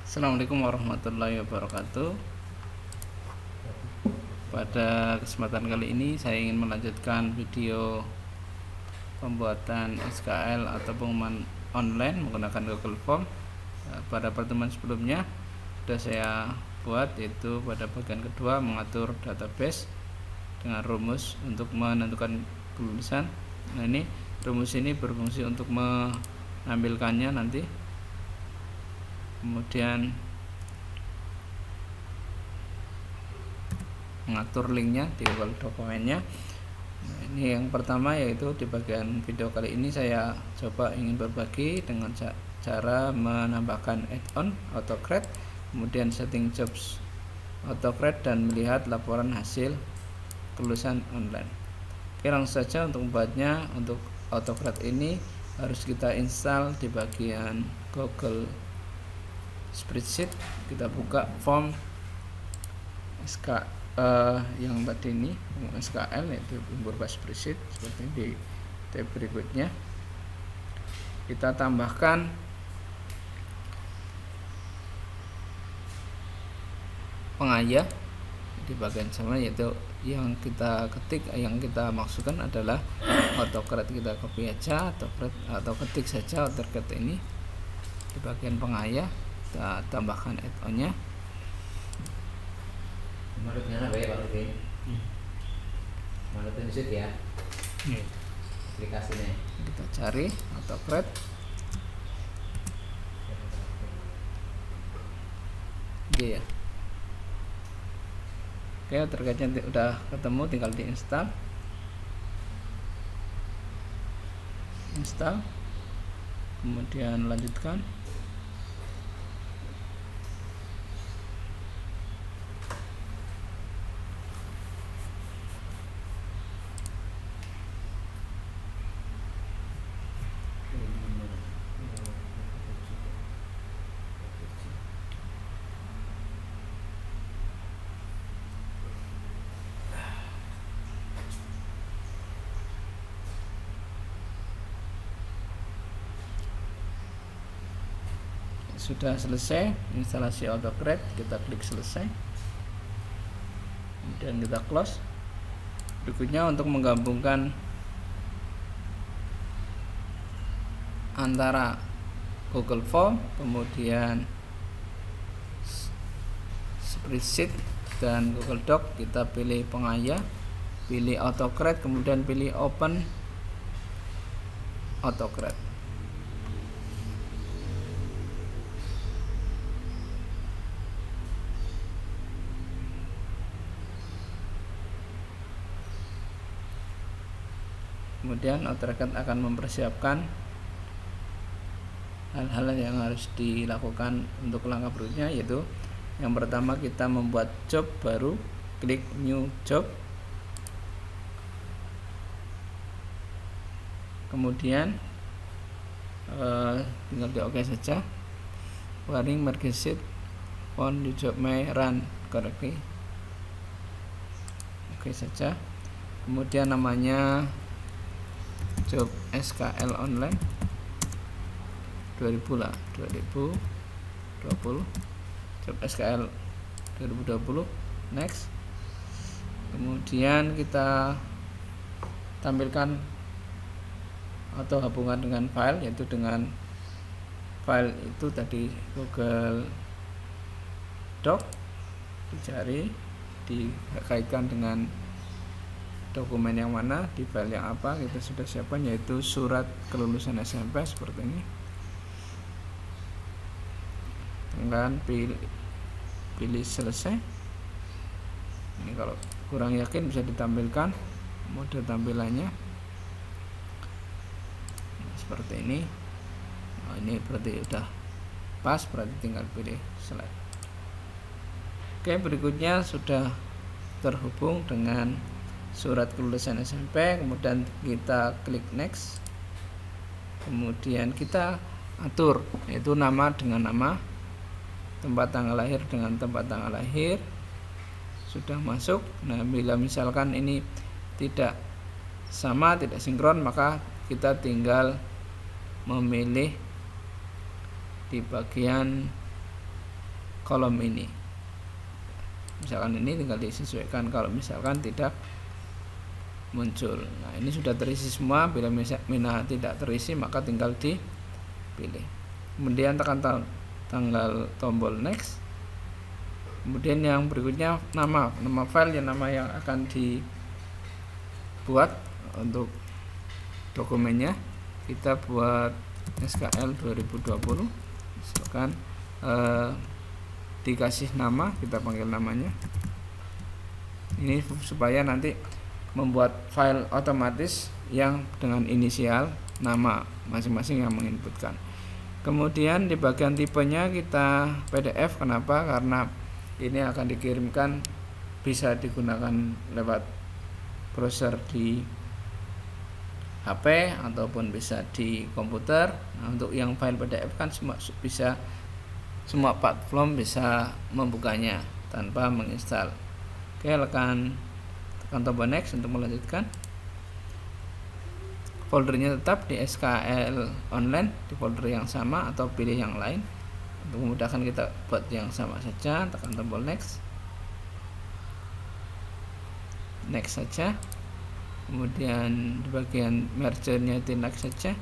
Assalamualaikum warahmatullahi wabarakatuh. Pada kesempatan kali ini saya ingin melanjutkan video pembuatan SKL atau pengumuman online menggunakan Google Form. Pada pertemuan sebelumnya sudah saya buat, yaitu pada bagian kedua mengatur database dengan rumus untuk menentukan kelulusan. Nah, ini rumus ini berfungsi untuk menampilkannya nanti, kemudian mengatur linknya di Google dokumennya. Nah, ini yang pertama, yaitu di bagian video kali ini saya coba ingin berbagi dengan cara menambahkan add-on AutoCred, kemudian setting jobs AutoCred, dan melihat laporan hasil kelulusan online. Oke, langsung saja untuk membuatnya. Untuk AutoCred ini harus kita install di bagian Google Spreadsheet. Kita buka form yang tadi ini SKL, yaitu berupa spreadsheet seperti ini. Di tab berikutnya kita tambahkan pengayah di bagian sama, yaitu yang kita ketik, yang kita maksudkan adalah AutoCred. Kita copy aja AutoCred atau ketik saja AutoCred ini di bagian pengayah, kita tambahkan add-onnya. Menurutnya apa ya Pak Rudi? Menurutnya di ya aplikasinya. Kita cari AutoCred. Oke ya. Oke, terkadang udah ketemu, tinggal diinstal. Install, kemudian lanjutkan. Sudah selesai instalasi AutoCred, kita klik selesai, kemudian kita close. Berikutnya untuk menggabungkan antara Google Form, kemudian Spreadsheet dan Google Doc, kita pilih pengayah, pilih AutoCred, kemudian pilih Open AutoCred. Kemudian AutoCred akan mempersiapkan hal-hal yang harus dilakukan untuk langkah berikutnya, yaitu yang pertama kita membuat job baru, klik new job, kemudian tinggal di OK saja. Warning market on the job may run correctly, OK saja. Kemudian namanya job SKL online 2020 job SKL 2020, next. Kemudian kita tampilkan atau hubungan dengan file, yaitu dengan file itu tadi Google Doc, dicari, dikaitkan dengan dokumen yang mana, di file yang apa kita sudah siapkan, yaitu surat kelulusan SMP seperti ini. Kemudian pilih selesai. Ini kalau kurang yakin bisa ditampilkan mode tampilannya seperti ini. Nah, ini berarti udah pas, berarti tinggal pilih slide. Oke, berikutnya sudah terhubung dengan surat kelulusan SMP, kemudian kita klik next, kemudian kita atur, yaitu nama dengan nama, tempat tanggal lahir dengan tempat tanggal lahir, sudah masuk. Nah, bila misalkan ini tidak sama, tidak sinkron, maka kita tinggal memilih di bagian kolom ini. Misalkan ini tinggal disesuaikan kalau misalkan tidak muncul. Nah, ini sudah terisi semua. Bila mina tidak terisi maka tinggal dipilih. Kemudian tekan tanggal tombol next. Kemudian yang berikutnya nama file yang akan dibuat untuk dokumennya. Kita buat SKL 2020. Misalkan dikasih nama, kita panggil namanya. Ini supaya nanti membuat file otomatis yang dengan inisial nama masing-masing yang menginputkan. Kemudian di bagian tipenya kita PDF. Kenapa? Karena ini akan dikirimkan, bisa digunakan lewat browser di HP ataupun bisa di komputer. Nah, untuk yang file PDF kan semua platform bisa membukanya tanpa menginstal. Oke, tekan tombol next untuk melanjutkan. Foldernya tetap di SKL online, di folder yang sama atau pilih yang lain. Untuk memudahkan kita buat yang sama saja, tekan tombol next saja. Kemudian di bagian mergernya di next saja.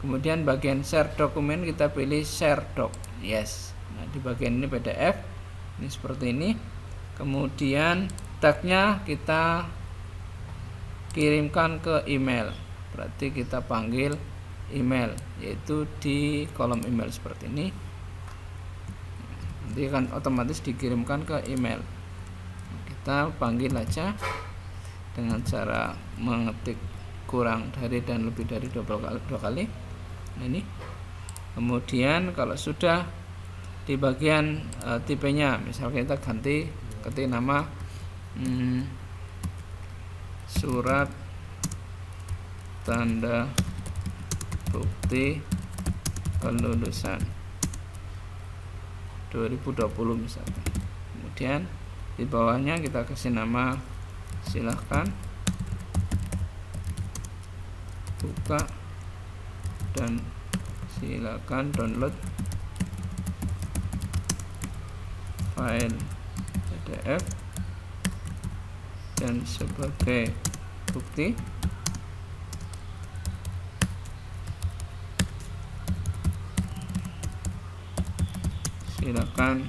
Kemudian bagian share dokumen kita pilih share doc, yes. Nah, di bagian ini PDF, ini seperti ini. Kemudian tagnya kita kirimkan ke email, berarti kita panggil email, yaitu di kolom email seperti ini. Nanti akan otomatis dikirimkan ke email. Kita panggil aja dengan cara mengetik kurang dari dan lebih dari dua kali. Nah, ini. Kemudian kalau sudah di bagian tipenya, misalnya kita ganti ketik nama surat tanda bukti kelulusan 2020 misalkan. Kemudian di bawahnya kita kasih nama, silahkan buka dan silakan download file PDF dan sebagai bukti silakan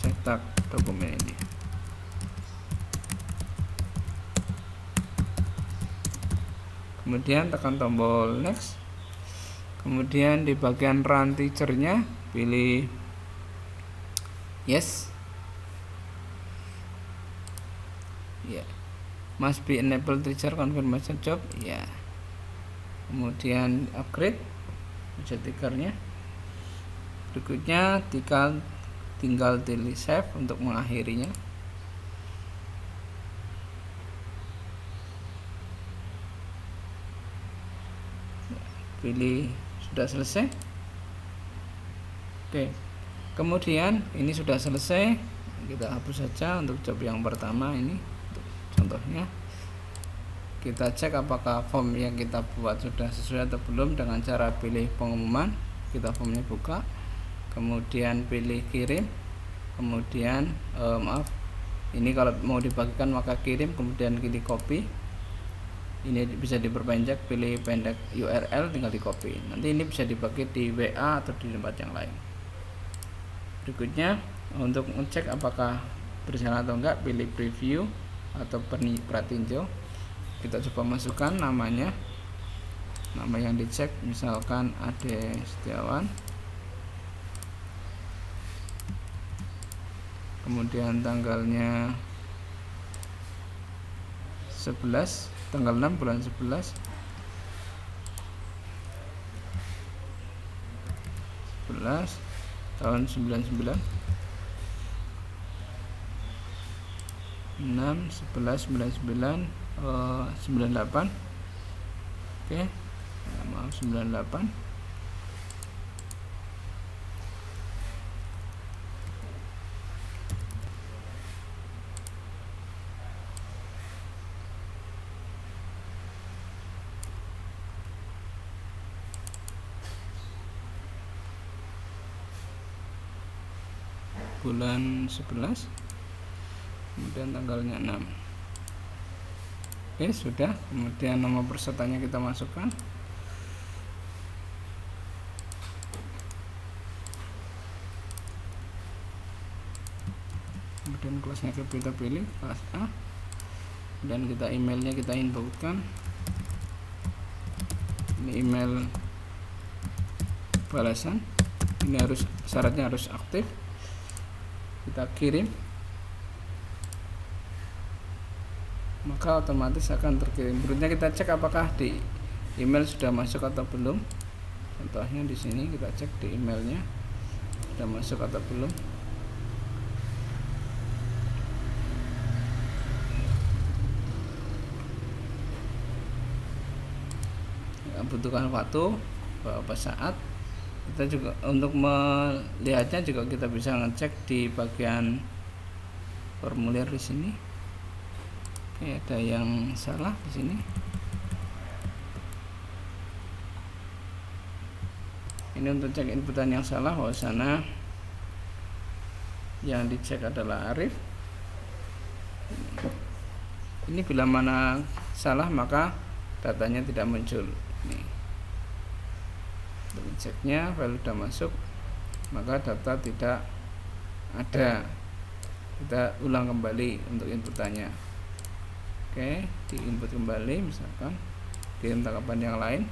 cetak dokumen ini. Kemudian tekan tombol next. Kemudian di bagian run teacher-nya pilih yes. Ya. Must be enable teacher confirmation job. Ya. Kemudian upgrade tikernya. Berikutnya tinggal pilih save untuk mengakhirinya. Pilih sudah selesai. Oke. Kemudian ini sudah selesai, kita hapus saja untuk job yang pertama ini. Contohnya kita cek apakah form yang kita buat sudah sesuai atau belum dengan cara pilih pengumuman. Kita formnya buka, kemudian pilih kirim, kemudian ini kalau mau dibagikan maka kirim, kemudian pilih copy. Ini bisa diperpanjang, pilih pendek URL, tinggal di copy. Nanti ini bisa dibagi di WA atau di tempat yang lain. Berikutnya untuk ngecek apakah berjalan atau enggak, pilih preview atau pratinjau. Kita coba masukkan namanya, nama yang dicek misalkan Ade Setiawan, kemudian tanggalnya 11, tanggal 6 bulan 11 tahun 99, 6 11 99 98. Oke, maaf 98. bulan 11, kemudian tanggalnya 6. Oke, sudah. Kemudian nomor pesertanya kita masukkan. Kemudian kelasnya kita pilih kelas A, dan kita emailnya kita inputkan. Ini email balasan, ini syaratnya harus aktif. Kita kirim, maka otomatis akan terkirim. Berikutnya kita cek apakah di email sudah masuk atau belum. Contohnya di sini kita cek di emailnya sudah masuk atau belum. Butuhkan waktu beberapa saat. Kita juga untuk melihatnya juga kita bisa ngecek di bagian formulir di sini. Oke, ada yang salah di sini. Ini untuk cek inputan yang salah, bahwa sana yang dicek adalah Arif. Ini bila mana salah maka datanya tidak muncul. Nih, untuk ceknya file sudah masuk, maka data tidak ada. Kita ulang kembali untuk inputannya. Oke, di input kembali, misalkan kirim tanggapan yang lain,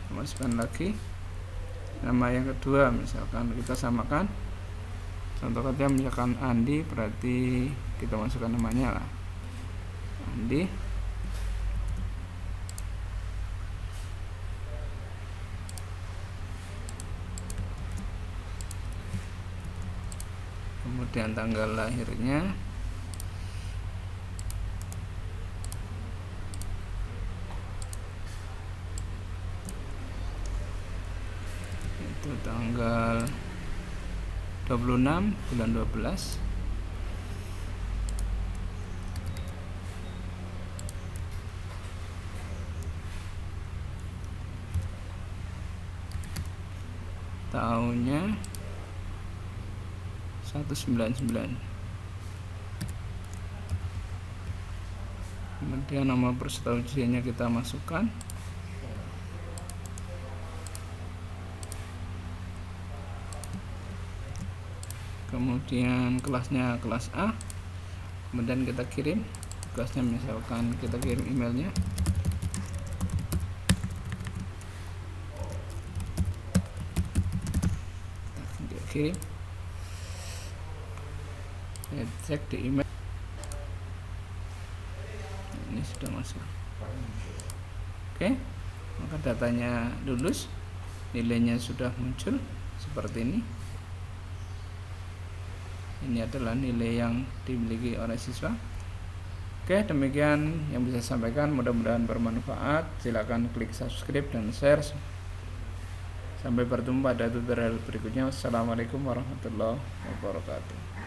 masukkan lagi nama yang kedua, misalkan kita samakan. Contoh saja misalkan Andi, berarti kita masukkan namanya lah, Andi. Kemudian tanggal lahirnya, itu tanggal 26 bulan 12. Tahunnya 199. Kemudian nomor peserta ujiannya kita masukkan. Kemudian kelasnya kelas A. Kemudian kita kirim kelasnya, misalkan kita kirim emailnya. Kita kirim. Cek di email, ini sudah masuk. Oke, maka datanya lulus, nilainya sudah muncul seperti ini. Ini adalah nilai yang dimiliki oleh siswa. Oke, demikian yang bisa saya sampaikan, mudah-mudahan bermanfaat. Silakan klik subscribe dan share. Sampai bertemu pada tutorial berikutnya. Wassalamualaikum warahmatullahi wabarakatuh.